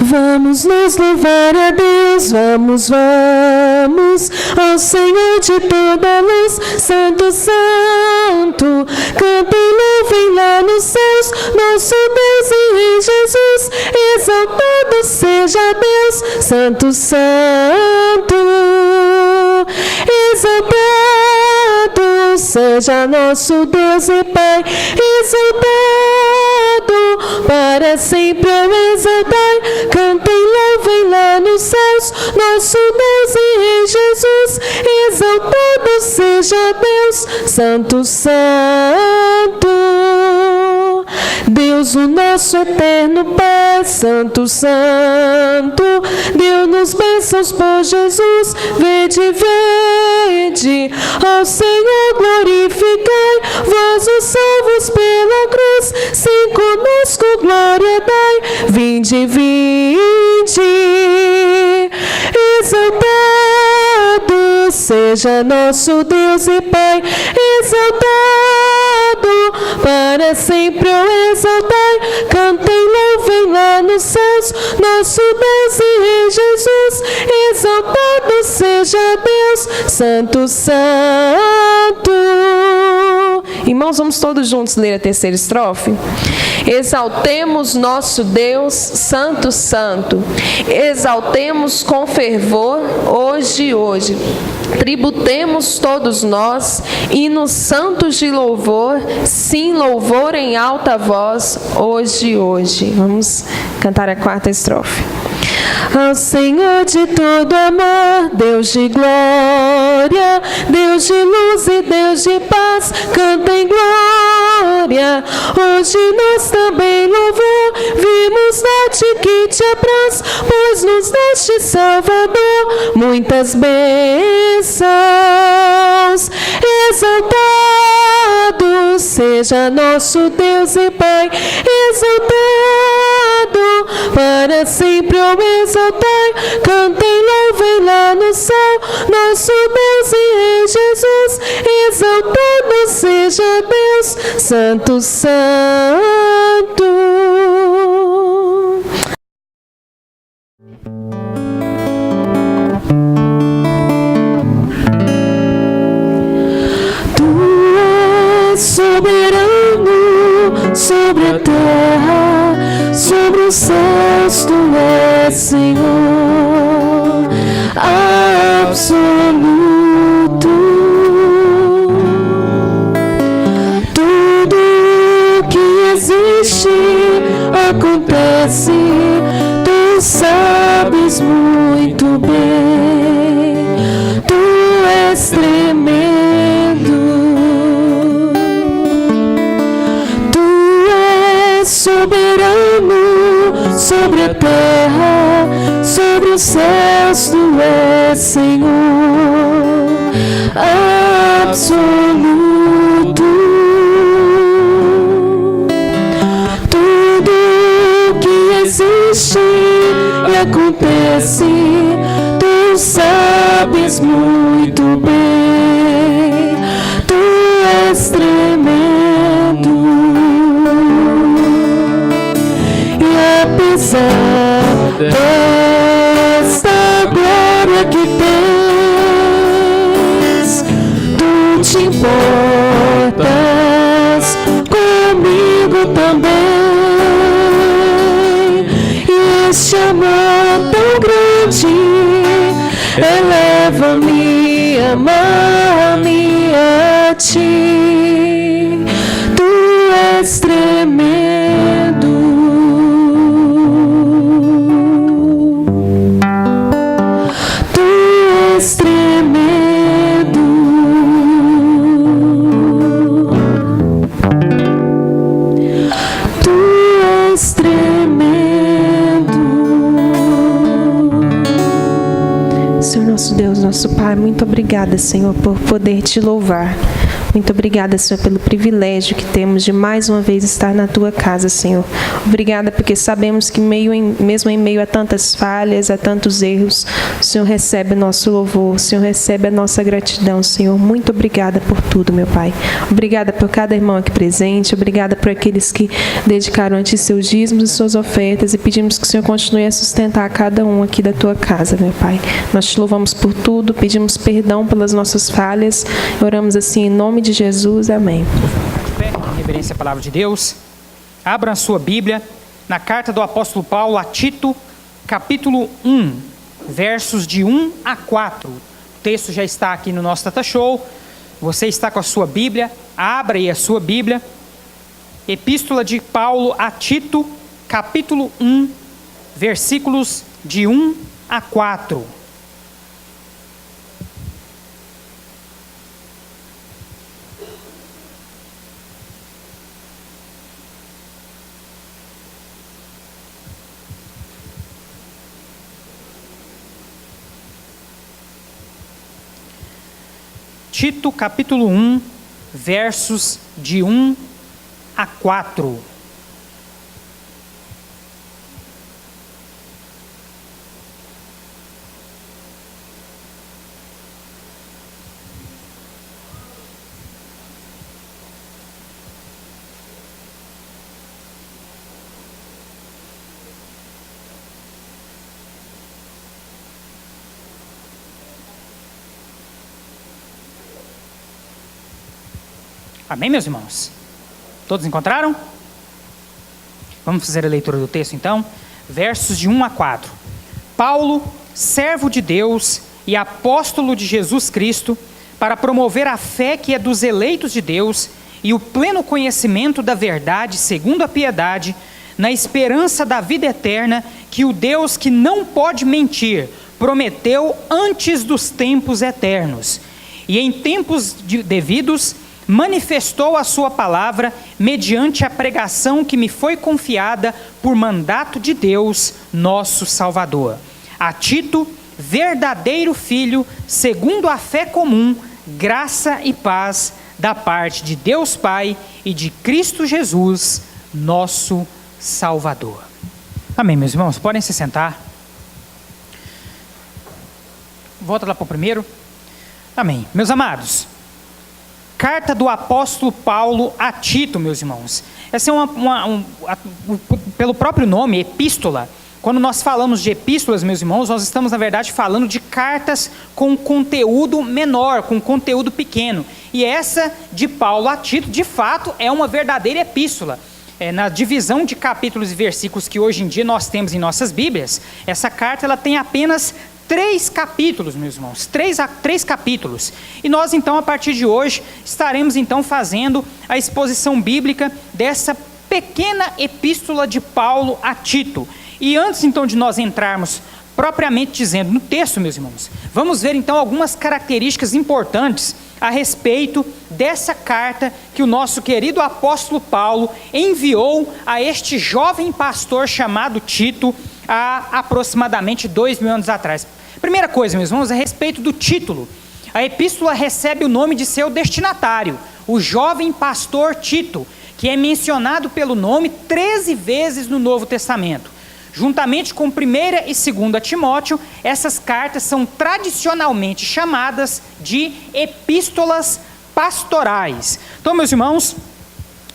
Vamos nos louvar a Deus, vamos, ao Senhor de toda luz, Santo, Santo. Cantem, louvem lá nos céus, nosso Deus e Rei Jesus. Exaltado seja Deus, Santo, Santo. Exaltado seja nosso Deus e Pai, exaltado para sempre o exaltai. Cantem, louvem lá nos céus, nosso Deus e Rei Jesus. Exaltado seja Deus, Santo, Santo. Deus, o nosso eterno Pai, Santo, Santo. Deu-nos bênçãos por Jesus. Vede, vede, ao Senhor glorificai. Vós os salvos pela cruz, sim, conosco glória dai. Vinde, vinde, exaltado seja nosso Deus e Pai, exaltado para sempre o exaltai. Cantem, louvem lá nos céus, nosso Deus e Rei Jesus. Exaltado seja Deus, Santo, Santo. Irmãos, vamos todos juntos ler a terceira estrofe? Exaltemos nosso Deus, Santo, Santo. Exaltemos com fervor hoje, hoje. Tributemos todos nós hinos santos de louvor, sim, louvor em alta voz, hoje, hoje. Vamos cantar a quarta estrofe. Ao Senhor de todo amor, Deus de glória, Deus de luz e Deus de paz, cantem glória. Hoje nós também louvor, vimos dar-te que te apraz, pois nos deste Salvador muitas bênçãos. Exaltado seja nosso Deus e Pai, exaltado para sempre o exaltai. Cantem, louvem lá no céu, nosso Deus e Rei Jesus. Exaltado seja Deus, Santo, Santo. Soberano sobre a terra, sobre os céus, tu és Senhor absoluto. Tudo que existe acontece, tu sabes muito bem, tu és tremendo. Soberano sobre a terra, sobre os céus, tu és Senhor absoluto. Tudo que existe e acontece, tu sabes muito bem, tu és tremendo. Apesar desta glória que tens, tu te importas comigo também. E este amor tão grande eleva-me, ama-me a ti. Tu és tremendo. Nosso Deus, nosso Pai, muito obrigada, Senhor, por poder te louvar. Muito obrigada, Senhor, pelo privilégio que temos de mais uma vez estar na Tua casa, Senhor. Obrigada porque sabemos que mesmo em meio a tantas falhas, a tantos erros, o Senhor recebe o nosso louvor, o Senhor recebe a nossa gratidão, Senhor. Muito obrigada por tudo, meu Pai. Obrigada por cada irmão aqui presente, obrigada por aqueles que dedicaram a Ti seus dízimos e suas ofertas, e pedimos que o Senhor continue a sustentar cada um aqui da Tua casa, meu Pai. Nós Te louvamos por tudo, pedimos perdão pelas nossas falhas, oramos assim em nome de Jesus, amém. Em reverência à palavra de Deus, abra a sua Bíblia na carta do apóstolo Paulo a Tito, capítulo 1, versos de 1 a 4. O texto já está aqui no nosso Tata Show. Você está com a sua Bíblia, abra aí a sua Bíblia. Epístola de Paulo a Tito, capítulo 1, versículos de 1 a 4. Tito, capítulo 1, versos de 1 a 4. Amém, meus irmãos? Todos encontraram? Vamos fazer a leitura do texto, então. Versos de 1 a 4. Paulo, servo de Deus e apóstolo de Jesus Cristo, para promover a fé que é dos eleitos de Deus e o pleno conhecimento da verdade segundo a piedade, na esperança da vida eterna, que o Deus que não pode mentir, prometeu antes dos tempos eternos. E em tempos devidos, manifestou a sua palavra mediante a pregação que me foi confiada por mandato de Deus, nosso Salvador. A Tito, verdadeiro filho, segundo a fé comum, graça e paz da parte de Deus Pai e de Cristo Jesus, nosso Salvador. Amém, meus irmãos? Podem se sentar. Volta lá para o primeiro. Amém. Meus amados, carta do apóstolo Paulo a Tito, meus irmãos. Essa é pelo próprio nome, epístola. Quando nós falamos de epístolas, meus irmãos, nós estamos, na verdade, falando de cartas com conteúdo menor, com conteúdo pequeno. E essa de Paulo a Tito, de fato, é uma verdadeira epístola. Na divisão de capítulos e versículos que hoje em dia nós temos em nossas Bíblias, essa carta ela tem apenas 3 capítulos, meus irmãos, 3 capítulos. E nós, então, a partir de hoje, estaremos, então, fazendo a exposição bíblica dessa pequena epístola de Paulo a Tito. E antes, então, de nós entrarmos, propriamente dizendo, no texto, meus irmãos, vamos ver, então, algumas características importantes a respeito dessa carta que o nosso querido apóstolo Paulo enviou a este jovem pastor chamado Tito, há aproximadamente 2000 anos atrás. Primeira coisa, meus irmãos, a respeito do título. A epístola recebe o nome de seu destinatário, o jovem pastor Tito, que é mencionado pelo nome 13 vezes no Novo Testamento. Juntamente com 1ª e 2ª Timóteo, essas cartas são tradicionalmente chamadas de epístolas pastorais. Então, meus irmãos,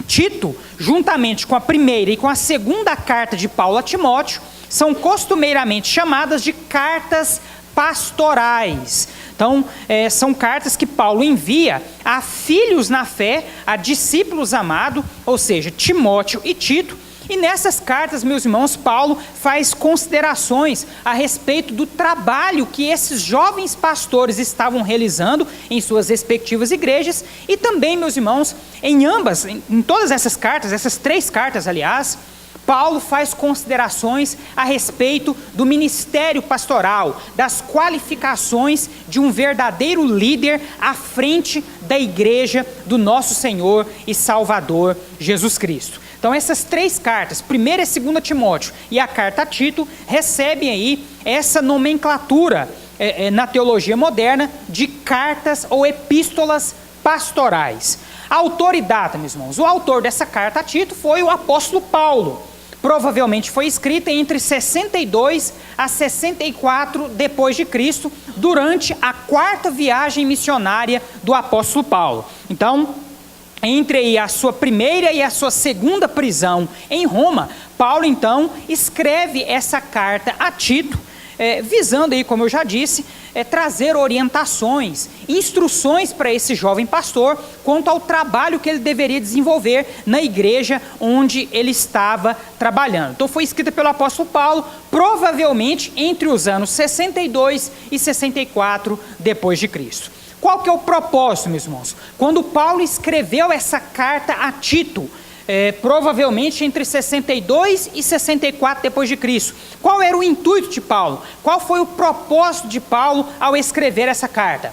Tito, juntamente com a 1ª e com a 2ª carta de Paulo a Timóteo, são costumeiramente chamadas de cartas pastorais. Então, são cartas que Paulo envia a filhos na fé, a discípulos amados, ou seja, Timóteo e Tito. E nessas cartas, meus irmãos, Paulo faz considerações a respeito do trabalho que esses jovens pastores estavam realizando em suas respectivas igrejas. E também, meus irmãos, em todas essas cartas, essas 3 cartas, aliás, Paulo faz considerações a respeito do ministério pastoral, das qualificações de um verdadeiro líder à frente da igreja do nosso Senhor e Salvador Jesus Cristo. Então essas 3 cartas, 1ª e 2ª Timóteo e a carta a Tito, recebem aí essa nomenclatura na teologia moderna de cartas ou epístolas pastorais. A autoridade, meus irmãos, o autor dessa carta a Tito foi o apóstolo Paulo. Provavelmente foi escrita entre 62 a 64 depois de Cristo, durante a 4ª viagem missionária do apóstolo Paulo. Então, entre aí a sua primeira e a sua segunda prisão em Roma, Paulo então escreve essa carta a Tito, visando aí, como eu já disse, trazer orientações, instruções para esse jovem pastor quanto ao trabalho que ele deveria desenvolver na igreja onde ele estava trabalhando. Então foi escrita pelo apóstolo Paulo, provavelmente entre os anos 62 e 64 depois de Cristo. Qual que é o propósito, meus irmãos? Quando Paulo escreveu essa carta a Tito, provavelmente entre 62 e 64 depois de Cristo. Qual era o intuito de Paulo? Qual foi o propósito de Paulo ao escrever essa carta?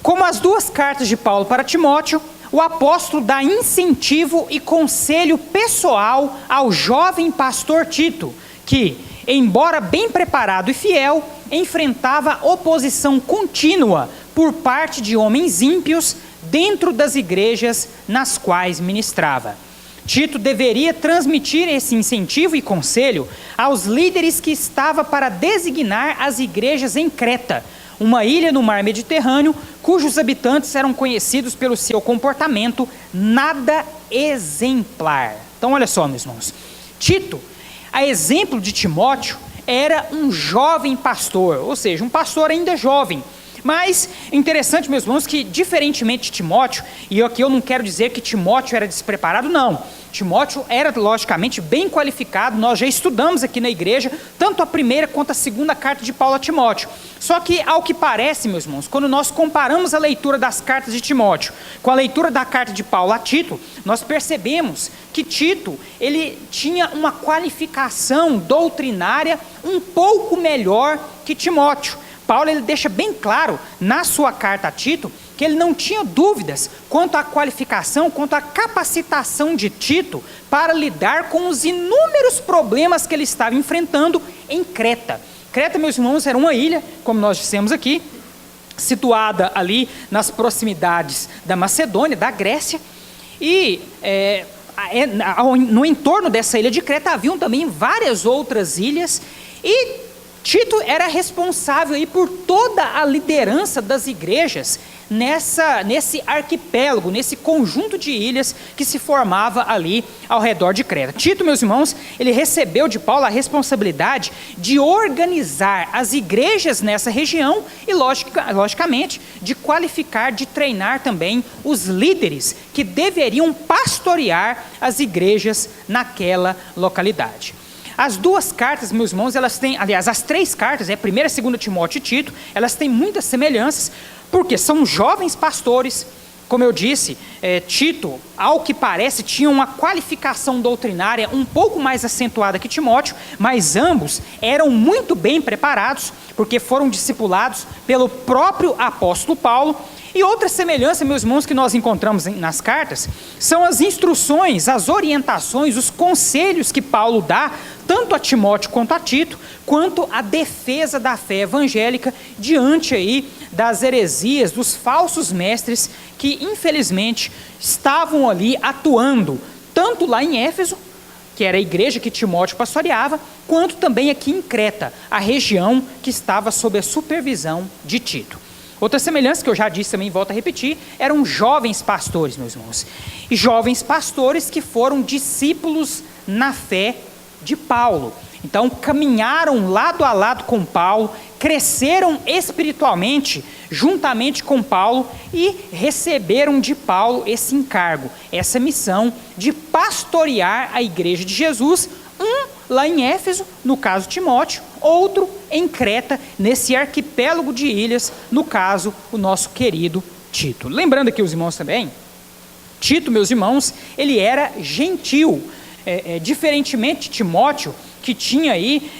Como as 2 cartas de Paulo para Timóteo, o apóstolo dá incentivo e conselho pessoal ao jovem pastor Tito, que, embora bem preparado e fiel, enfrentava oposição contínua por parte de homens ímpios dentro das igrejas nas quais ministrava. Tito deveria transmitir esse incentivo e conselho aos líderes que estava para designar as igrejas em Creta, uma ilha no mar Mediterrâneo, cujos habitantes eram conhecidos pelo seu comportamento nada exemplar. Então olha só, meus irmãos, Tito, a exemplo de Timóteo, era um jovem pastor, ou seja, um pastor ainda jovem. Mas interessante, meus irmãos, que diferentemente de Timóteo, e aqui eu não quero dizer que Timóteo era despreparado, não. Timóteo era, logicamente, bem qualificado, nós já estudamos aqui na igreja, tanto a primeira quanto a segunda carta de Paulo a Timóteo. Só que, ao que parece, meus irmãos, quando nós comparamos a leitura das cartas de Timóteo com a leitura da carta de Paulo a Tito, nós percebemos que Tito, ele tinha uma qualificação doutrinária um pouco melhor que Timóteo. Paulo ele deixa bem claro na sua carta a Tito que ele não tinha dúvidas quanto à qualificação, quanto à capacitação de Tito para lidar com os inúmeros problemas que ele estava enfrentando em Creta. Creta, meus irmãos, era uma ilha, como nós dissemos aqui, situada ali nas proximidades da Macedônia, da Grécia, e no entorno dessa ilha de Creta haviam também várias outras ilhas, e Tito era responsável aí por toda a liderança das igrejas nesse arquipélago, nesse conjunto de ilhas que se formava ali ao redor de Creta. Tito, meus irmãos, ele recebeu de Paulo a responsabilidade de organizar as igrejas nessa região e, logicamente, de qualificar, de treinar também os líderes que deveriam pastorear as igrejas naquela localidade. As 2 cartas, meus irmãos, elas têm, aliás, as 3 cartas, 1ª, 2ª Timóteo e Tito, elas têm muitas semelhanças, porque são jovens pastores. Como eu disse, Tito, ao que parece, tinha uma qualificação doutrinária um pouco mais acentuada que Timóteo, mas ambos eram muito bem preparados, porque foram discipulados pelo próprio apóstolo Paulo. E outra semelhança, meus irmãos, que nós encontramos nas cartas, são as instruções, as orientações, os conselhos que Paulo dá, tanto a Timóteo quanto a Tito, quanto a defesa da fé evangélica diante aí das heresias, dos falsos mestres que, infelizmente, estavam ali atuando, tanto lá em Éfeso, que era a igreja que Timóteo pastoreava, quanto também aqui em Creta, a região que estava sob a supervisão de Tito. Outra semelhança que eu já disse também, volto a repetir, eram jovens pastores, meus irmãos. E jovens pastores que foram discípulos na fé de Paulo. Então, caminharam lado a lado com Paulo, cresceram espiritualmente juntamente com Paulo e receberam de Paulo esse encargo, essa missão de pastorear a igreja de Jesus, lá em Éfeso, no caso Timóteo, outro em Creta, nesse arquipélago de ilhas, no caso, o nosso querido Tito. Lembrando aqui os irmãos também, Tito, meus irmãos, ele era gentil, diferentemente de Timóteo, que tinha aí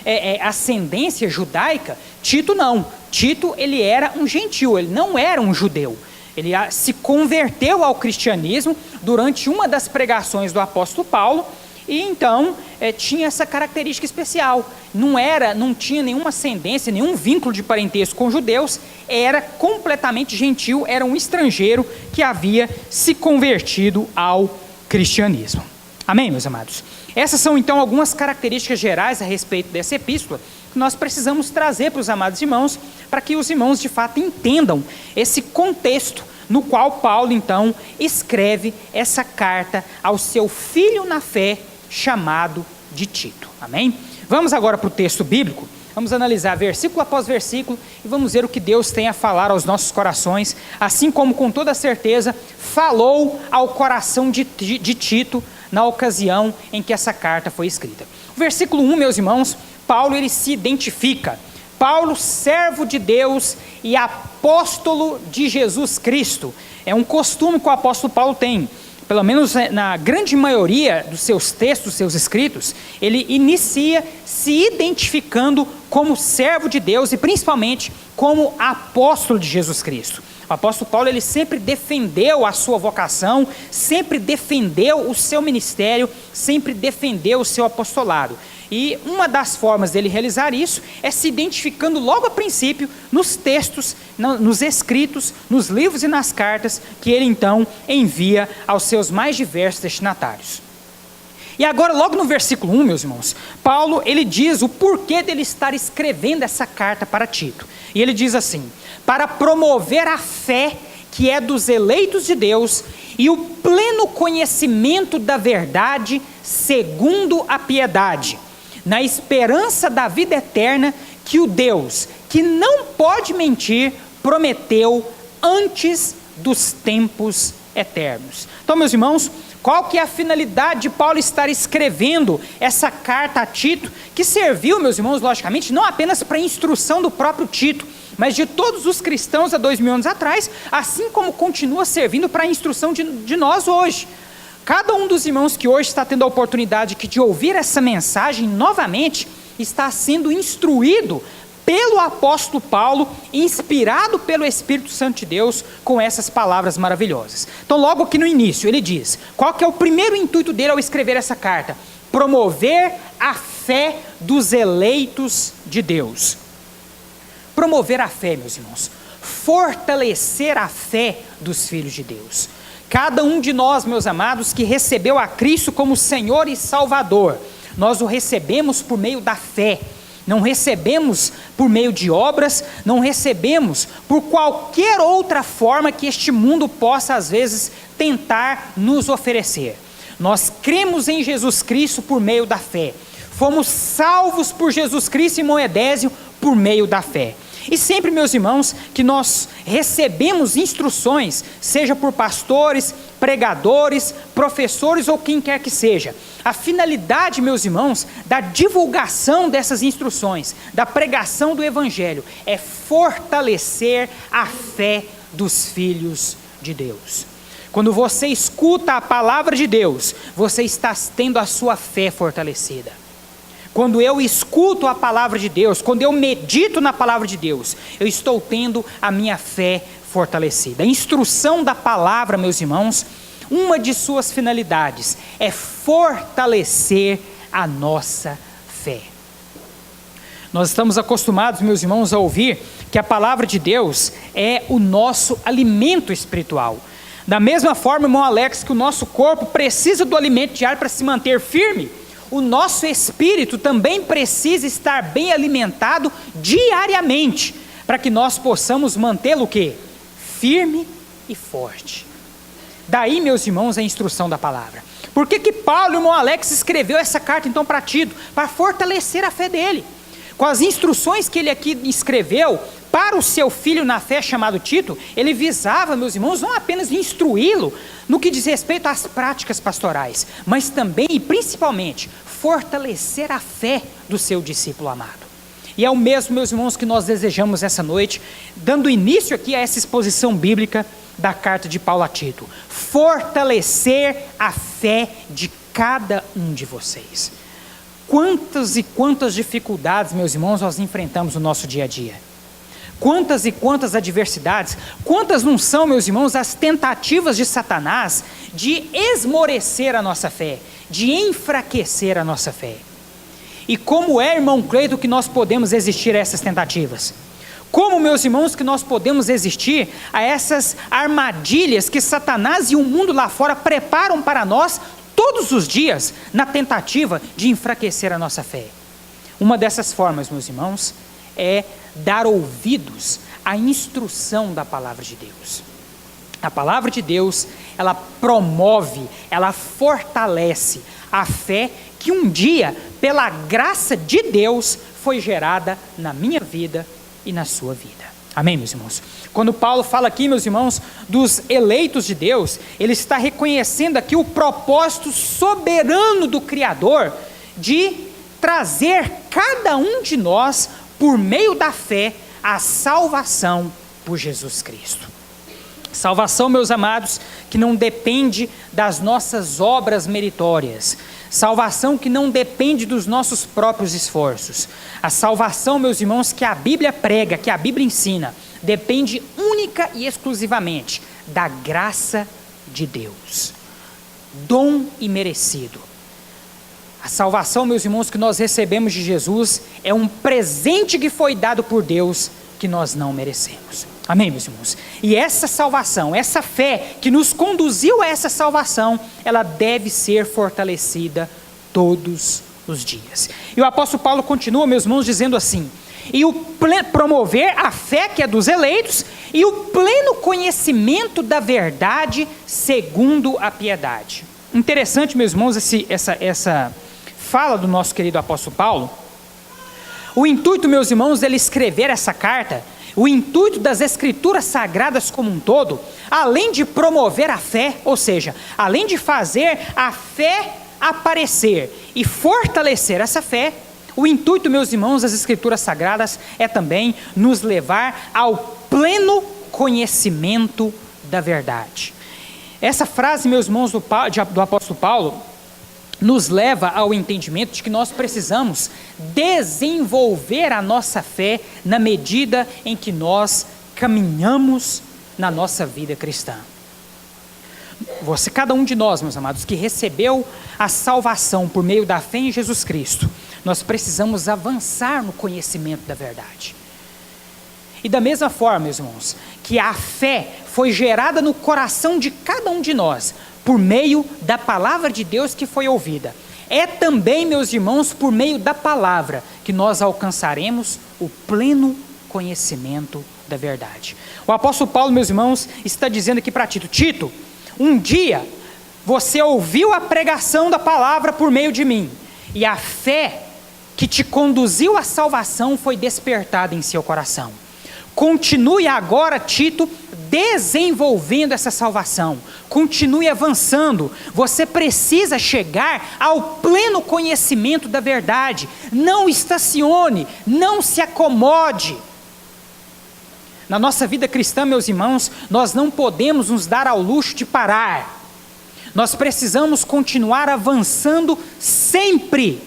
ascendência judaica, Tito não. Tito, ele era um gentil, ele não era um judeu. Ele se converteu ao cristianismo durante uma das pregações do apóstolo Paulo, e então tinha essa característica especial. Não tinha nenhuma ascendência, nenhum vínculo de parentesco com judeus, era completamente gentil, era um estrangeiro que havia se convertido ao cristianismo. Amém, meus amados? Essas são então algumas características gerais a respeito dessa epístola que nós precisamos trazer para os amados irmãos, para que os irmãos de fato entendam esse contexto no qual Paulo então escreve essa carta ao seu filho na fé, chamado de Tito. Amém? Vamos agora para o texto bíblico, vamos analisar versículo após versículo e vamos ver o que Deus tem a falar aos nossos corações, assim como com toda certeza falou ao coração de Tito na ocasião em que essa carta foi escrita. O versículo 1, meus irmãos, Paulo ele se identifica. Paulo, servo de Deus e apóstolo de Jesus Cristo. É um costume que o apóstolo Paulo tem. Pelo menos na grande maioria dos seus textos, seus escritos, ele inicia se identificando como servo de Deus e principalmente como apóstolo de Jesus Cristo. O apóstolo Paulo ele sempre defendeu a sua vocação, sempre defendeu o seu ministério, sempre defendeu o seu apostolado. E uma das formas dele realizar isso é se identificando logo a princípio nos textos, nos escritos, nos livros e nas cartas que ele então envia aos seus mais diversos destinatários. E agora logo no versículo 1, meus irmãos, Paulo ele diz o porquê dele estar escrevendo essa carta para Tito. E ele diz assim: para promover a fé que é dos eleitos de Deus e o pleno conhecimento da verdade segundo a piedade, na esperança da vida eterna que o Deus, que não pode mentir, prometeu antes dos tempos eternos. Então, meus irmãos, qual que é a finalidade de Paulo estar escrevendo essa carta a Tito, que serviu, meus irmãos, logicamente, não apenas para a instrução do próprio Tito, mas de todos os cristãos há 2000 anos atrás, assim como continua servindo para a instrução de nós hoje. Cada um dos irmãos que hoje está tendo a oportunidade de ouvir essa mensagem novamente, está sendo instruído pelo apóstolo Paulo, inspirado pelo Espírito Santo de Deus, com essas palavras maravilhosas. Então logo aqui no início ele diz, qual que é o primeiro intuito dele ao escrever essa carta? Promover a fé dos eleitos de Deus. Promover a fé, meus irmãos, fortalecer a fé dos filhos de Deus. Cada um de nós, meus amados, que recebeu a Cristo como Senhor e Salvador, nós o recebemos por meio da fé, não recebemos por meio de obras, não recebemos por qualquer outra forma que este mundo possa às vezes tentar nos oferecer. Nós cremos em Jesus Cristo por meio da fé, fomos salvos por Jesus Cristo e Moedésio por meio da fé. E sempre, meus irmãos, que nós recebemos instruções, seja por pastores, pregadores, professores ou quem quer que seja, a finalidade, meus irmãos, da divulgação dessas instruções, da pregação do Evangelho, é fortalecer a fé dos filhos de Deus. Quando você escuta a palavra de Deus, você está tendo a sua fé fortalecida. Quando eu escuto a palavra de Deus, quando eu medito na palavra de Deus, eu estou tendo a minha fé fortalecida. A instrução da palavra, meus irmãos, uma de suas finalidades é fortalecer a nossa fé. Nós estamos acostumados, meus irmãos, a ouvir que a palavra de Deus é o nosso alimento espiritual. Da mesma forma, irmão Alex, que o nosso corpo precisa do alimento diário para se manter firme, o nosso espírito também precisa estar bem alimentado diariamente, para que nós possamos mantê-lo o quê? Firme e forte. Daí, meus irmãos, a instrução da palavra. Por que Paulo, irmão Alex, escreveu essa carta então para Tito? Para fortalecer a fé dele. Com as instruções que ele aqui escreveu para o seu filho na fé chamado Tito, ele visava, meus irmãos, não apenas instruí-lo no que diz respeito às práticas pastorais, mas também e principalmente fortalecer a fé do seu discípulo amado. E é o mesmo, meus irmãos, que nós desejamos essa noite, dando início aqui a essa exposição bíblica da carta de Paulo a Tito. Fortalecer a fé de cada um de vocês. Quantas e quantas dificuldades, meus irmãos, nós enfrentamos no nosso dia a dia. Quantas e quantas adversidades, quantas não são, meus irmãos, as tentativas de Satanás de esmorecer a nossa fé, de enfraquecer a nossa fé. E como é, irmão Cleito, que nós podemos resistir a essas tentativas? Como, meus irmãos, que nós podemos resistir a essas armadilhas que Satanás e o mundo lá fora preparam para nós todos os dias, na tentativa de enfraquecer a nossa fé? Uma dessas formas, meus irmãos, é dar ouvidos à instrução da palavra de Deus. A palavra de Deus, ela promove, ela fortalece a fé que um dia, pela graça de Deus, foi gerada na minha vida e na sua vida. Amém, meus irmãos? Quando Paulo fala aqui, meus irmãos, dos eleitos de Deus, ele está reconhecendo aqui o propósito soberano do Criador de trazer cada um de nós, por meio da fé, a salvação por Jesus Cristo. Salvação, meus amados, que não depende das nossas obras meritórias. Salvação que não depende dos nossos próprios esforços. A salvação, meus irmãos, que a Bíblia prega, que a Bíblia ensina, depende única e exclusivamente da graça de Deus. Dom imerecido. A salvação, meus irmãos, que nós recebemos de Jesus é um presente que foi dado por Deus que nós não merecemos. Amém, meus irmãos? E essa salvação, essa fé que nos conduziu a essa salvação, ela deve ser fortalecida todos os dias. E o apóstolo Paulo continua, meus irmãos, dizendo assim: e promover a fé que é dos eleitos e o pleno conhecimento da verdade segundo a piedade. Interessante, meus irmãos, essa fala do nosso querido apóstolo Paulo. O intuito, meus irmãos, dele escrever essa carta, o intuito das escrituras sagradas como um todo, além de promover a fé, ou seja, além de fazer a fé aparecer e fortalecer essa fé, o intuito, meus irmãos, das escrituras sagradas é também nos levar ao pleno conhecimento da verdade. Essa frase, meus irmãos, do apóstolo Paulo, nos leva ao entendimento de que nós precisamos desenvolver a nossa fé na medida em que nós caminhamos na nossa vida cristã. Cada um de nós, meus amados, que recebeu a salvação por meio da fé em Jesus Cristo, nós precisamos avançar no conhecimento da verdade. E da mesma forma, meus irmãos, que a fé foi gerada no coração de cada um de nós, por meio da palavra de Deus que foi ouvida, é também, meus irmãos, por meio da palavra que nós alcançaremos o pleno conhecimento da verdade. O apóstolo Paulo, meus irmãos, está dizendo aqui para Tito: Tito, um dia você ouviu a pregação da palavra por meio de mim, e a fé que te conduziu à salvação foi despertada em seu coração. Continue agora, Tito, desenvolvendo essa salvação, continue avançando. Você precisa chegar ao pleno conhecimento da verdade. Não estacione, não se acomode. Na nossa vida cristã, meus irmãos, nós não podemos nos dar ao luxo de parar. Nós precisamos continuar avançando sempre,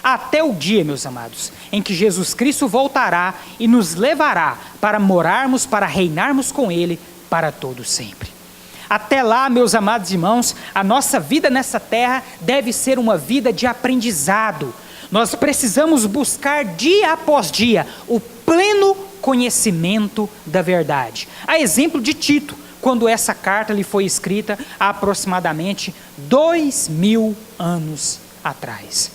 até o dia, meus amados, em que Jesus Cristo voltará e nos levará para morarmos, para reinarmos com Ele para todo sempre. Até lá, meus amados irmãos, a nossa vida nessa terra deve ser uma vida de aprendizado. Nós precisamos buscar dia após dia o pleno conhecimento da verdade. A exemplo de Tito, quando essa carta lhe foi escrita há aproximadamente 2000 anos atrás.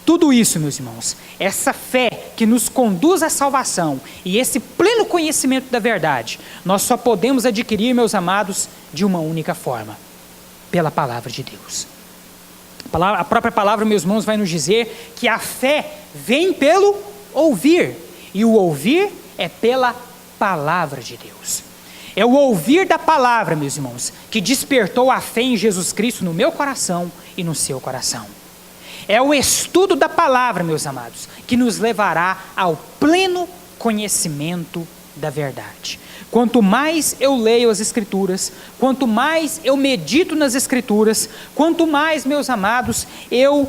Tudo isso, meus irmãos, essa fé que nos conduz à salvação e esse pleno conhecimento da verdade, nós só podemos adquirir, meus amados, de uma única forma: pela palavra de Deus. A própria palavra, meus irmãos, vai nos dizer que a fé vem pelo ouvir, e o ouvir é pela palavra de Deus. É o ouvir da palavra, meus irmãos, que despertou a fé em Jesus Cristo no meu coração e no seu coração. É o estudo da palavra, meus amados, que nos levará ao pleno conhecimento da verdade. Quanto mais eu leio as Escrituras, quanto mais eu medito nas Escrituras, quanto mais, meus amados, eu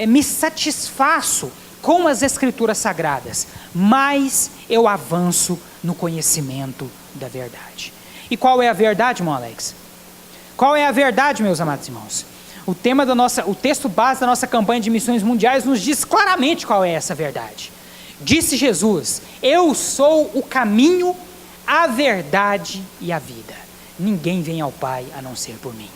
me satisfaço com as Escrituras Sagradas, mais eu avanço no conhecimento da verdade. E qual é a verdade, irmão Alex? Qual é a verdade, meus amados irmãos? O texto base da nossa campanha de missões mundiais nos diz claramente qual é essa verdade. Disse Jesus: eu sou o caminho, a verdade e a vida. Ninguém vem ao Pai a não ser por mim.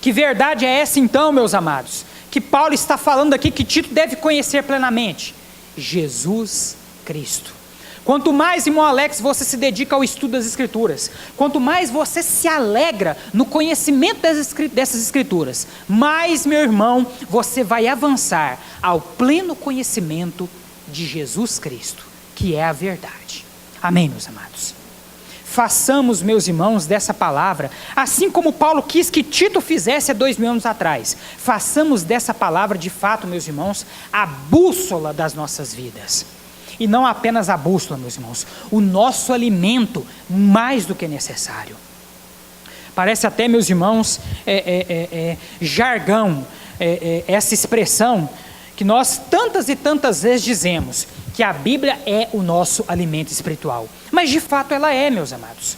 Que verdade é essa então, meus amados? Que Paulo está falando aqui, que Tito deve conhecer plenamente? Jesus Cristo. Quanto mais, irmão Alex, você se dedica ao estudo das Escrituras, quanto mais você se alegra no conhecimento dessas Escrituras, mais, meu irmão, você vai avançar ao pleno conhecimento de Jesus Cristo, que é a verdade. Amém, meus amados? Façamos, meus irmãos, dessa palavra, assim como Paulo quis que Tito fizesse há 2000 anos atrás, façamos dessa palavra, de fato, meus irmãos, a bússola das nossas vidas. E não apenas a bússola, meus irmãos, o nosso alimento mais do que necessário. Parece até, meus irmãos, jargão, essa expressão que nós tantas e tantas vezes dizemos, que a Bíblia é o nosso alimento espiritual. Mas de fato ela é, meus amados.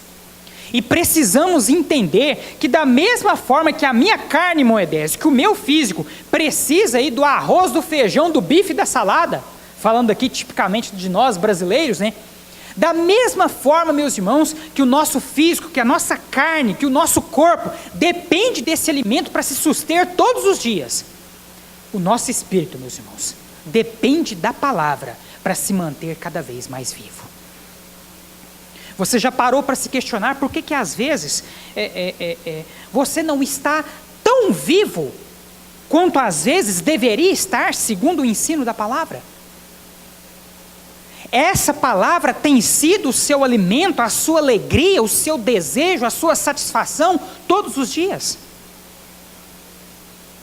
E precisamos entender que da mesma forma que a minha carne, Moedes, que o meu físico precisa aí do arroz, do feijão, do bife e da salada, falando aqui tipicamente de nós brasileiros, né? Da mesma forma, meus irmãos, que o nosso físico, que a nossa carne, que o nosso corpo depende desse alimento para se suster todos os dias. O nosso espírito, meus irmãos, depende da palavra para se manter cada vez mais vivo. Você já parou para se questionar por que às vezes você não está tão vivo quanto às vezes deveria estar segundo o ensino da palavra? Essa palavra tem sido o seu alimento, a sua alegria, o seu desejo, a sua satisfação todos os dias.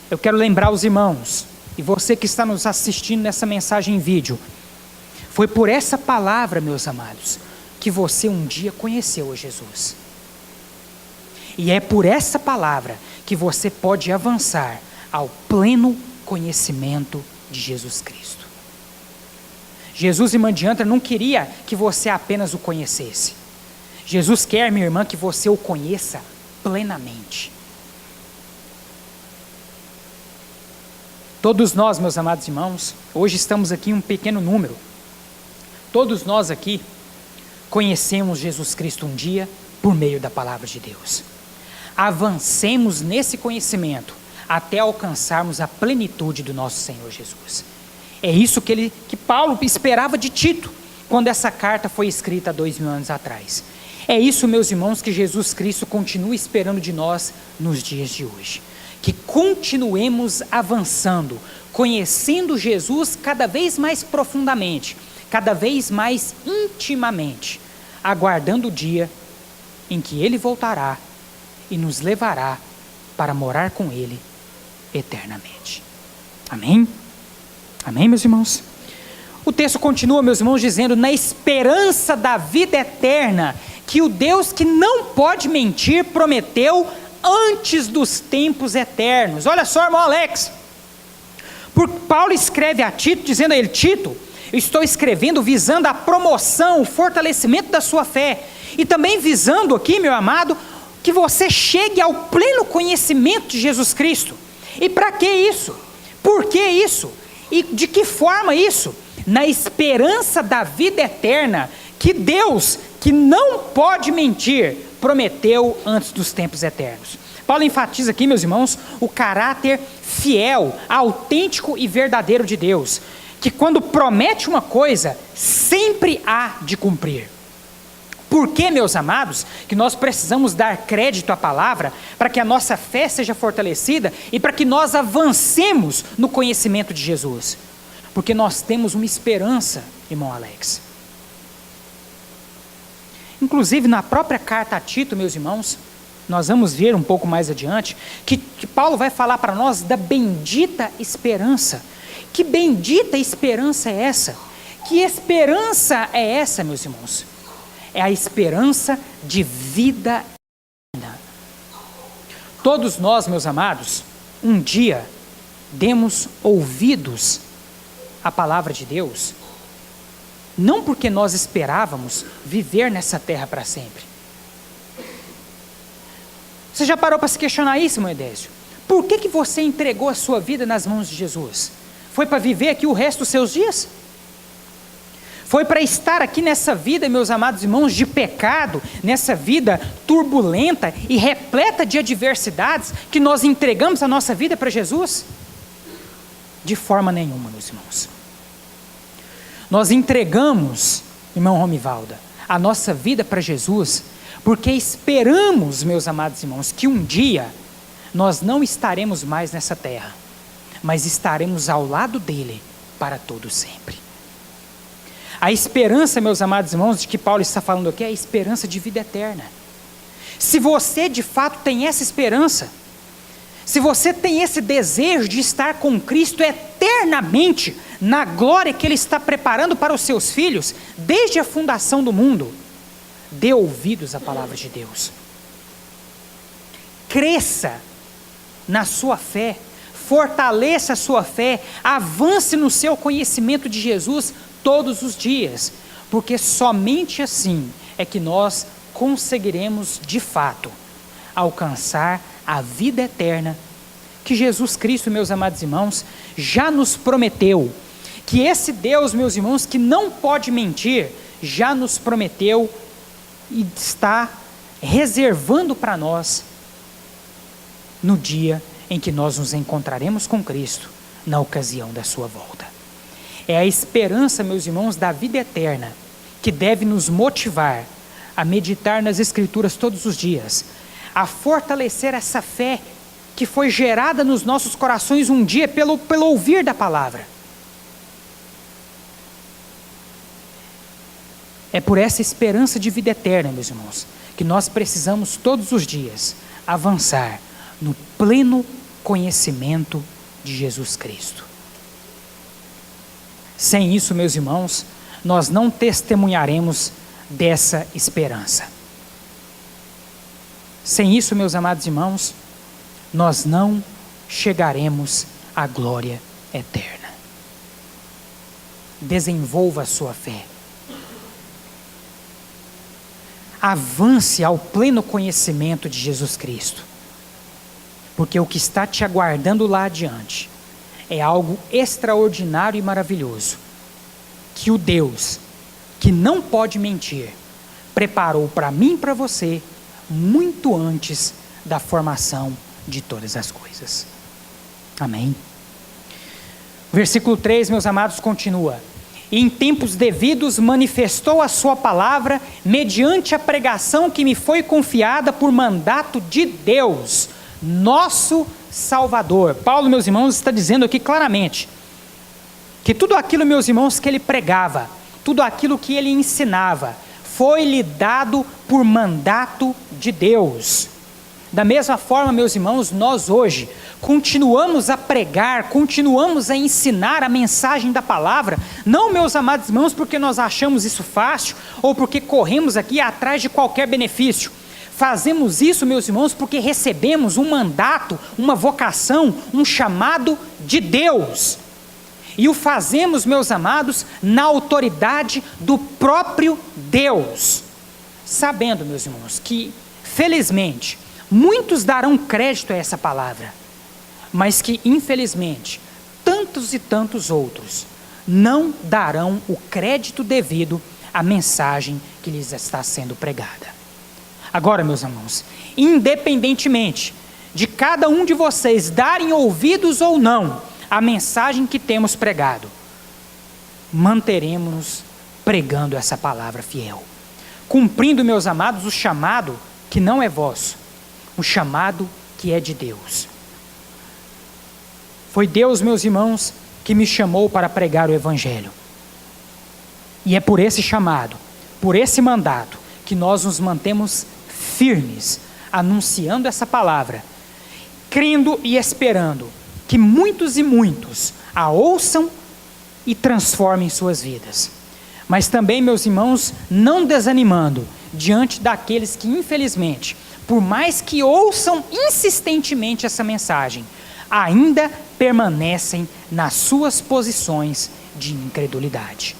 Eu quero lembrar os irmãos, e você que está nos assistindo nessa mensagem em vídeo, foi por essa palavra, meus amados, que você um dia conheceu a Jesus. E é por essa palavra que você pode avançar ao pleno conhecimento de Jesus Cristo. Jesus, irmã Diantra, não queria que você apenas o conhecesse. Jesus quer, minha irmã, que você o conheça plenamente. Todos nós, meus amados irmãos, hoje estamos aqui em um pequeno número. Todos nós aqui conhecemos Jesus Cristo um dia por meio da palavra de Deus. Avancemos nesse conhecimento até alcançarmos a plenitude do nosso Senhor Jesus. É isso que Paulo esperava de Tito, quando essa carta foi escrita há 2000 anos atrás. É isso, meus irmãos, que Jesus Cristo continua esperando de nós nos dias de hoje. Que continuemos avançando, conhecendo Jesus cada vez mais profundamente, cada vez mais intimamente, aguardando o dia em que Ele voltará e nos levará para morar com Ele eternamente. Amém? Amém, meus irmãos? O texto continua, meus irmãos, dizendo: na esperança da vida eterna, que o Deus que não pode mentir prometeu antes dos tempos eternos. Olha só, irmão Alex, Paulo escreve a Tito, dizendo a ele: Tito, eu estou escrevendo visando a promoção, o fortalecimento da sua fé, e também visando aqui, meu amado, que você chegue ao pleno conhecimento de Jesus Cristo. E para que isso? Por que isso? E de que forma isso? Na esperança da vida eterna, que Deus, que não pode mentir, prometeu antes dos tempos eternos. Paulo enfatiza aqui, meus irmãos, o caráter fiel, autêntico e verdadeiro de Deus, que quando promete uma coisa, sempre há de cumprir. Por que, meus amados, que nós precisamos dar crédito à palavra para que a nossa fé seja fortalecida e para que nós avancemos no conhecimento de Jesus? Porque nós temos uma esperança, irmão Alex. Inclusive na própria carta a Tito, meus irmãos, nós vamos ver um pouco mais adiante, que Paulo vai falar para nós da bendita esperança. Que bendita esperança é essa? Que esperança é essa, meus irmãos? É a esperança de vida eterna. Todos nós, meus amados, um dia demos ouvidos a palavra de Deus, não porque nós esperávamos viver nessa terra para sempre. Você já parou para se questionar isso, meu Edésio? Por que você entregou a sua vida nas mãos de Jesus? Foi para viver aqui o resto dos seus dias? Foi para estar aqui nessa vida, meus amados irmãos, de pecado, nessa vida turbulenta e repleta de adversidades, que nós entregamos a nossa vida para Jesus? De forma nenhuma, meus irmãos. Nós entregamos, irmão Romivalda, a nossa vida para Jesus, porque esperamos, meus amados irmãos, que um dia nós não estaremos mais nessa terra, mas estaremos ao lado dele para todo sempre. A esperança, meus amados irmãos, de que Paulo está falando aqui, é a esperança de vida eterna. Se você de fato tem essa esperança, se você tem esse desejo de estar com Cristo eternamente, na glória que Ele está preparando para os seus filhos, desde a fundação do mundo, dê ouvidos à palavra de Deus. Cresça na sua fé, fortaleça a sua fé, avance no seu conhecimento de Jesus todos os dias, porque somente assim é que nós conseguiremos de fato alcançar a vida eterna que Jesus Cristo, meus amados irmãos, já nos prometeu, que esse Deus, meus irmãos, que não pode mentir, já nos prometeu e está reservando para nós no dia em que nós nos encontraremos com Cristo, na ocasião da sua volta. É a esperança, meus irmãos, da vida eterna, que deve nos motivar a meditar nas Escrituras todos os dias, a fortalecer essa fé que foi gerada nos nossos corações um dia pelo ouvir da palavra. É por essa esperança de vida eterna, meus irmãos, que nós precisamos todos os dias avançar no pleno conhecimento de Jesus Cristo. Sem isso, meus irmãos, nós não testemunharemos dessa esperança. Sem isso, meus amados irmãos, nós não chegaremos à glória eterna. Desenvolva a sua fé. Avance ao pleno conhecimento de Jesus Cristo. Porque o que está te aguardando lá adiante é algo extraordinário e maravilhoso, que o Deus, que não pode mentir, preparou para mim e para você, muito antes da formação de todas as coisas. Amém? Versículo 3, meus amados, continua: e em tempos devidos manifestou a sua palavra, mediante a pregação que me foi confiada por mandato de Deus, nosso Salvador. Paulo, meus irmãos, está dizendo aqui claramente que tudo aquilo, meus irmãos, que ele pregava, tudo aquilo que ele ensinava, foi-lhe dado por mandato de Deus. Da mesma forma, meus irmãos, nós hoje continuamos a pregar, continuamos a ensinar a mensagem da palavra, não, meus amados irmãos, porque nós achamos isso fácil, ou porque corremos aqui atrás de qualquer benefício. Fazemos isso, meus irmãos, porque recebemos um mandato, uma vocação, um chamado de Deus. E o fazemos, meus amados, na autoridade do próprio Deus. Sabendo, meus irmãos, que, felizmente, muitos darão crédito a essa palavra, mas que, infelizmente, tantos e tantos outros não darão o crédito devido à mensagem que lhes está sendo pregada. Agora, meus irmãos, independentemente de cada um de vocês darem ouvidos ou não à mensagem que temos pregado, manteremos-nos pregando essa palavra fiel, cumprindo, meus amados, o chamado que não é vosso, o chamado que é de Deus. Foi Deus, meus irmãos, que me chamou para pregar o Evangelho. E é por esse chamado, por esse mandato, que nós nos mantemos firmes, anunciando essa palavra, crendo e esperando que muitos e muitos a ouçam e transformem suas vidas. Mas também, meus irmãos, não desanimando diante daqueles que, infelizmente, por mais que ouçam insistentemente essa mensagem, ainda permanecem nas suas posições de incredulidade.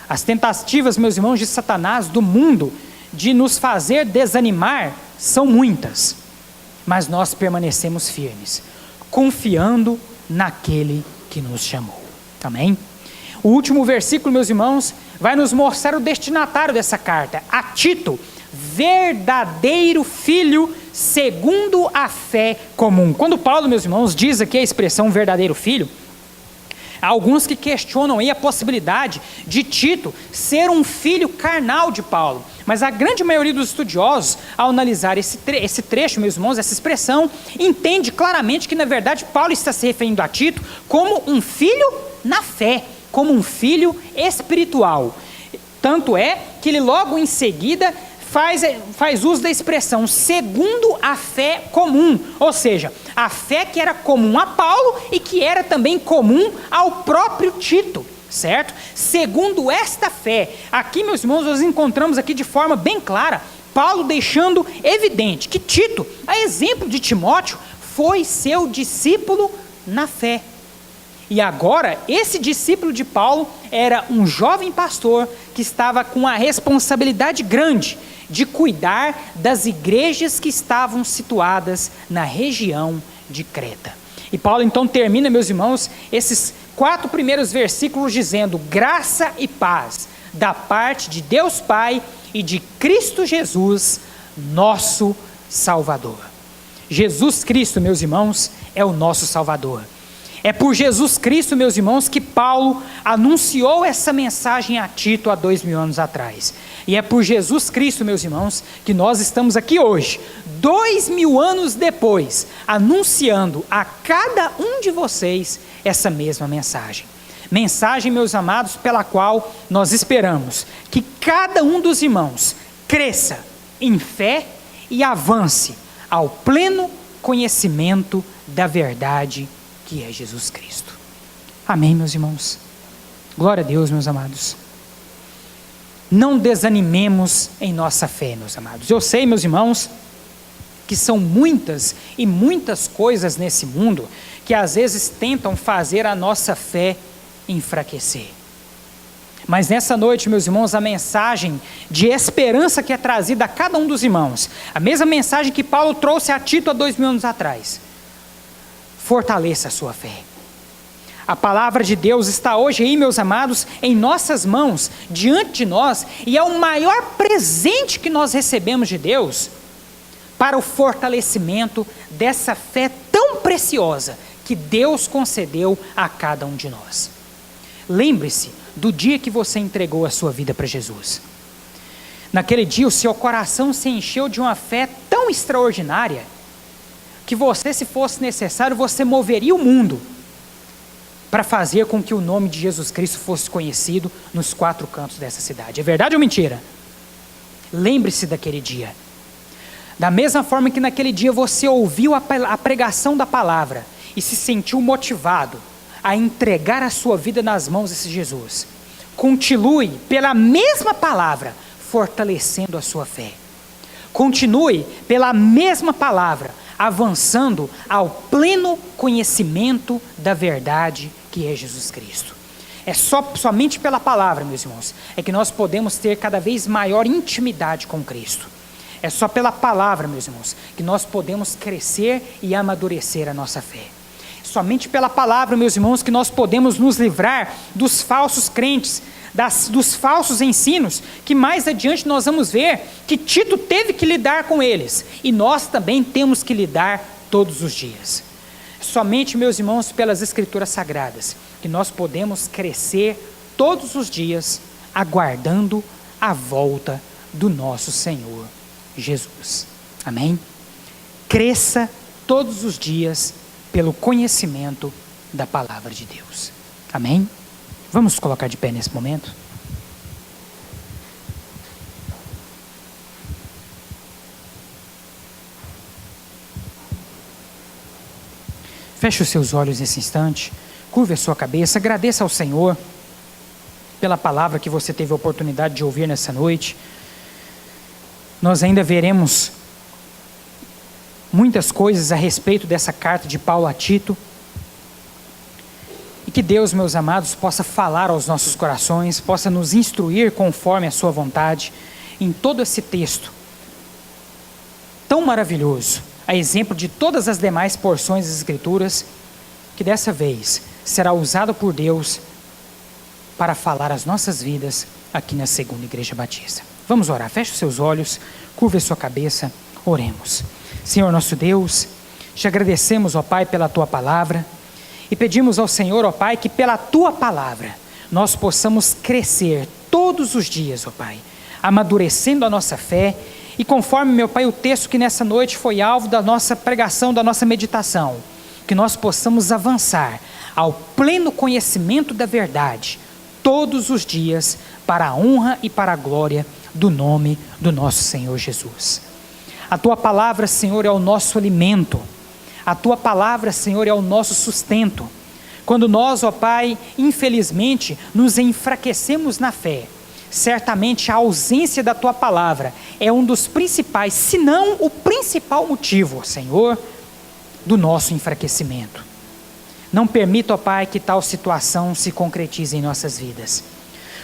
As tentativas, meus irmãos, de Satanás, do mundo, de nos fazer desanimar, são muitas, mas nós permanecemos firmes, confiando naquele que nos chamou. Amém? O último versículo, meus irmãos, vai nos mostrar o destinatário dessa carta, a Tito, verdadeiro filho segundo a fé comum. Quando Paulo, meus irmãos, diz aqui a expressão verdadeiro filho, há alguns que questionam aí a possibilidade de Tito ser um filho carnal de Paulo. Mas a grande maioria dos estudiosos, ao analisar esse trecho, meus irmãos, essa expressão, entende claramente que, na verdade, Paulo está se referindo a Tito como um filho na fé, como um filho espiritual. Tanto é que ele logo em seguida faz uso da expressão segundo a fé comum, ou seja, a fé que era comum a Paulo e que era também comum ao próprio Tito, certo? Segundo esta fé, aqui, meus irmãos, nós encontramos aqui de forma bem clara, Paulo deixando evidente que Tito, a exemplo de Timóteo, foi seu discípulo na fé. E agora, esse discípulo de Paulo era um jovem pastor que estava com a responsabilidade grande de cuidar das igrejas que estavam situadas na região de Creta. E Paulo então termina, meus irmãos, esses 4 primeiros versículos dizendo: graça e paz da parte de Deus Pai e de Cristo Jesus, nosso Salvador. Jesus Cristo, meus irmãos, é o nosso Salvador. É por Jesus Cristo, meus irmãos, que Paulo anunciou essa mensagem a Tito há 2000 anos atrás. E é por Jesus Cristo, meus irmãos, que nós estamos aqui hoje, 2000 anos depois, anunciando a cada um de vocês essa mesma mensagem. Mensagem, meus amados, pela qual nós esperamos que cada um dos irmãos cresça em fé e avance ao pleno conhecimento da verdade que é Jesus Cristo. Amém, meus irmãos? Glória a Deus, meus amados. Não desanimemos em nossa fé, meus amados. Eu sei, meus irmãos, que são muitas e muitas coisas nesse mundo que às vezes tentam fazer a nossa fé enfraquecer. Mas nessa noite, meus irmãos, a mensagem de esperança que é trazida a cada um dos irmãos, a mesma mensagem que Paulo trouxe a Tito há 2000 anos atrás, fortaleça a sua fé. A palavra de Deus está hoje aí, meus amados, em nossas mãos, diante de nós, e é o maior presente que nós recebemos de Deus para o fortalecimento dessa fé tão preciosa que Deus concedeu a cada um de nós. Lembre-se do dia que você entregou a sua vida para Jesus. Naquele dia o seu coração se encheu de uma fé tão extraordinária que você, se fosse necessário, você moveria o mundo para fazer com que o nome de Jesus Cristo fosse conhecido nos 4 cantos dessa cidade. É verdade ou mentira? Lembre-se daquele dia. Da mesma forma que naquele dia você ouviu a pregação da palavra e se sentiu motivado a entregar a sua vida nas mãos desse Jesus, continue pela mesma palavra fortalecendo a sua fé. Continue pela mesma palavra avançando ao pleno conhecimento da verdade que é Jesus Cristo. É somente pela palavra, meus irmãos, é que nós podemos ter cada vez maior intimidade com Cristo. É só pela palavra, meus irmãos, que nós podemos crescer e amadurecer a nossa fé. Somente pela palavra, meus irmãos, que nós podemos nos livrar dos falsos crentes, dos falsos ensinos, que mais adiante nós vamos ver que Tito teve que lidar com eles, e nós também temos que lidar todos os dias. Somente, meus irmãos, pelas Escrituras Sagradas, que nós podemos crescer todos os dias, aguardando a volta do nosso Senhor Jesus. Amém? Cresça todos os dias pelo conhecimento da palavra de Deus. Amém? Vamos colocar de pé nesse momento? Feche os seus olhos nesse instante, curve a sua cabeça, agradeça ao Senhor pela palavra que você teve a oportunidade de ouvir nessa noite. Nós ainda veremos muitas coisas a respeito dessa carta de Paulo a Tito, e que Deus, meus amados, possa falar aos nossos corações, possa nos instruir conforme a sua vontade em todo esse texto tão maravilhoso, a exemplo de todas as demais porções das Escrituras, que dessa vez será usado por Deus para falar as nossas vidas aqui na Segunda Igreja Batista. Vamos orar, feche os seus olhos, curve a sua cabeça, oremos. Senhor nosso Deus, te agradecemos, ó Pai, pela Tua Palavra, e pedimos ao Senhor, ó Pai, que pela Tua Palavra nós possamos crescer todos os dias, ó Pai, amadurecendo a nossa fé, e conforme, meu Pai, o texto que nessa noite foi alvo da nossa pregação, da nossa meditação, que nós possamos avançar ao pleno conhecimento da verdade, todos os dias, para a honra e para a glória do nome do nosso Senhor Jesus. A Tua Palavra, Senhor, é o nosso alimento. A Tua Palavra, Senhor, é o nosso sustento. Quando nós, ó Pai, infelizmente, nos enfraquecemos na fé, certamente a ausência da Tua Palavra é um dos principais, se não o principal motivo, Senhor, do nosso enfraquecimento. Não permita, ó Pai, que tal situação se concretize em nossas vidas.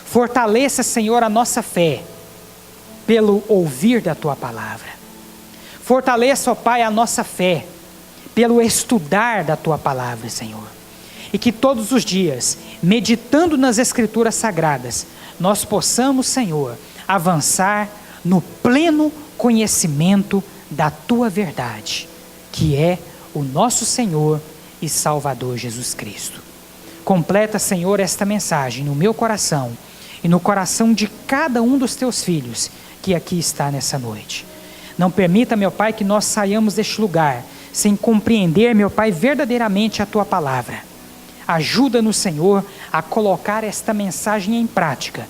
Fortaleça, Senhor, a nossa fé pelo ouvir da Tua Palavra. Fortaleça, ó Pai, a nossa fé pelo estudar da Tua Palavra, Senhor. E que todos os dias, meditando nas Escrituras Sagradas, nós possamos, Senhor, avançar no pleno conhecimento da Tua verdade, que é o nosso Senhor e Salvador Jesus Cristo. Completa, Senhor, esta mensagem no meu coração e no coração de cada um dos Teus filhos que aqui está nessa noite. Não permita, meu Pai, que nós saiamos deste lugar sem compreender, meu Pai, verdadeiramente a Tua Palavra. Ajuda-nos, Senhor, a colocar esta mensagem em prática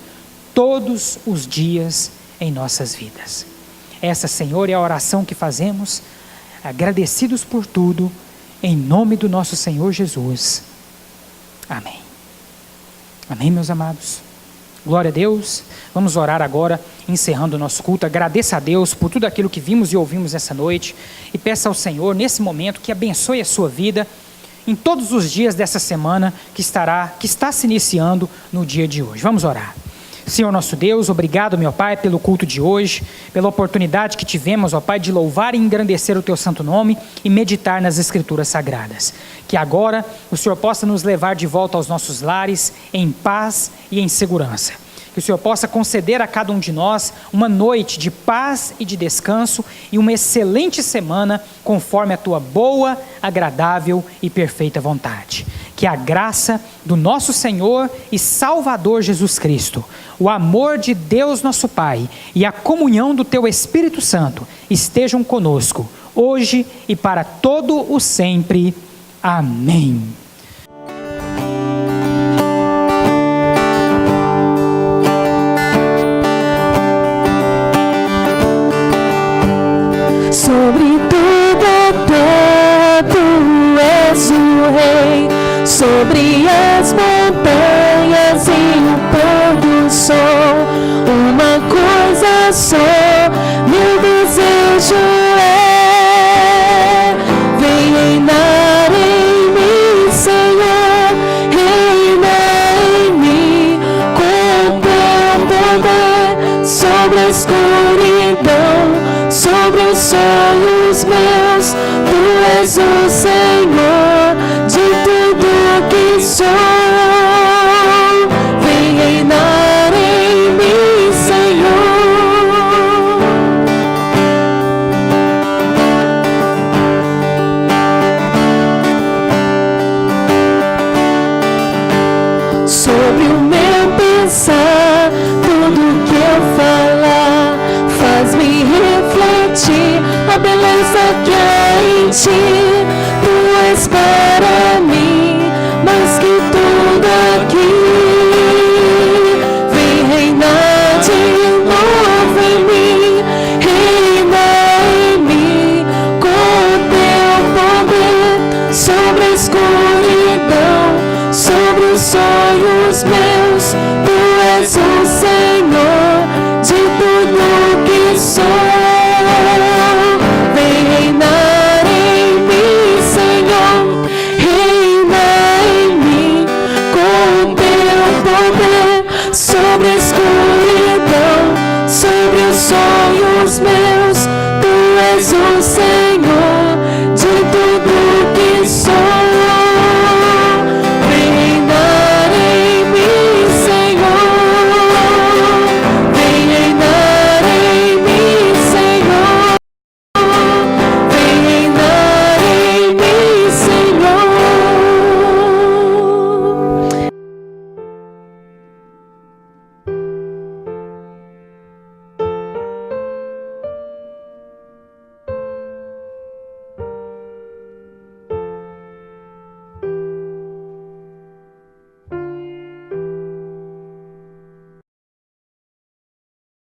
todos os dias em nossas vidas. Essa, Senhor, é a oração que fazemos, agradecidos por tudo, em nome do nosso Senhor Jesus. Amém. Amém, meus amados. Glória a Deus. Vamos orar agora, encerrando o nosso culto. Agradeça a Deus por tudo aquilo que vimos e ouvimos essa noite, e peça ao Senhor, nesse momento, que abençoe a sua vida em todos os dias dessa semana que está se iniciando no dia de hoje. Vamos orar. Senhor nosso Deus, obrigado, meu Pai, pelo culto de hoje, pela oportunidade que tivemos, ó Pai, de louvar e engrandecer o Teu santo nome e meditar nas Escrituras Sagradas. Que agora o Senhor possa nos levar de volta aos nossos lares em paz e em segurança. Que o Senhor possa conceder a cada um de nós uma noite de paz e de descanso e uma excelente semana conforme a Tua boa, agradável e perfeita vontade. Que a graça do nosso Senhor e Salvador Jesus Cristo, o amor de Deus nosso Pai e a comunhão do Teu Espírito Santo estejam conosco, hoje e para todo o sempre. Amém. Sobre tudo Tu és o Rei, sobre as montanhas e o pôr do sol. Uma coisa só, meu desejo é: vem reinar em mim, Senhor, reina em mim com Teu poder sobre a escuridão, sobre os sonhos meus. Tu és o Senhor de tudo que sou. Vem reinar em mim, Senhor. Sobre o meu pensar, tudo que eu falar faz-me refletir a beleza que há em Ti. Tu és para